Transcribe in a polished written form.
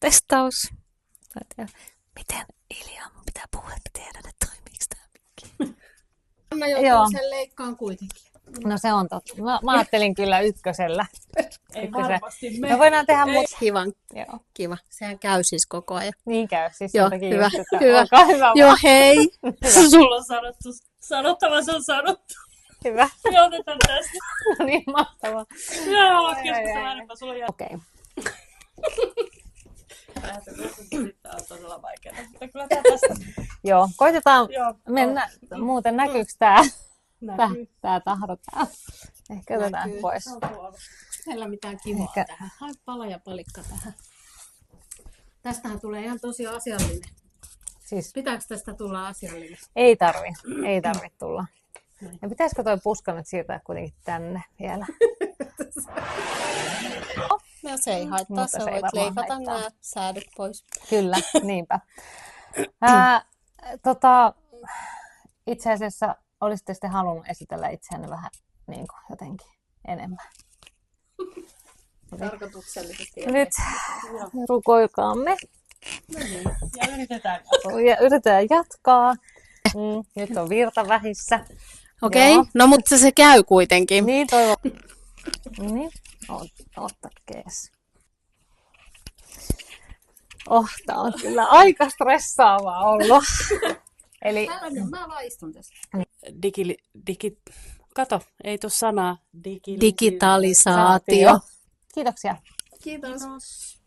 Testaus. Miten Ilja, mun pitää puhua, että tiedän, että toimiiko tämä mikki. Anna joutuu sen leikkaan kuitenkin. No se on totta. Mä ajattelin kyllä ykkösellä. Ei varmasti me voidaan tehdä muuta. Kiva. Sehän käy siis koko ajan. Niin käy. Siis joo, hyvä. Hyvä. Olkaa hyvä. Joo, hei. Sulla on sanottu. Sanottava se on sanottu. Hyvä. Ja otetaan tästä. No niin, mahtavaa. Joo, keskustellaan enempää. Sulla on Okei. Tämä on todella vaikeaa. Mutta kyllä tämä tästä. Joo, koitetaan mennä. Muuten näkyykö tää? Näkyy. Tää tahro tää. Ehkä otetaan pois. Meillä mitään kivaa tähän. Hae pala ja palikka tähän. Tästähän tulee ihan tosi asiallinen. Siis Pitääkö tästä tulla asiallinen? ei tarvi tulla. Ja pitäisikö toi puska nyt siirtää kuitenkin tänne vielä? No se ei haittaa, sä voit leikata nämä säädöt pois. Kyllä, niinpä. Itse asiassa olisitte sitten halunnut esitellä itseänne vähän niin kuin jotenkin enemmän. Tarkoituksellisesti. Nyt rukoilkaamme. No niin. Ja yritetään jatkaa. Nyt on virta vähissä. Okei, no mutta se käy kuitenkin. Niin, toivon. Niin, otta kees. Tää on kyllä aika stressaavaa ollut. Eli Mä vaan istun tässä. Kato, ei tuu sanaa. Digitalisaatio. Kiitoksia. Kiitos.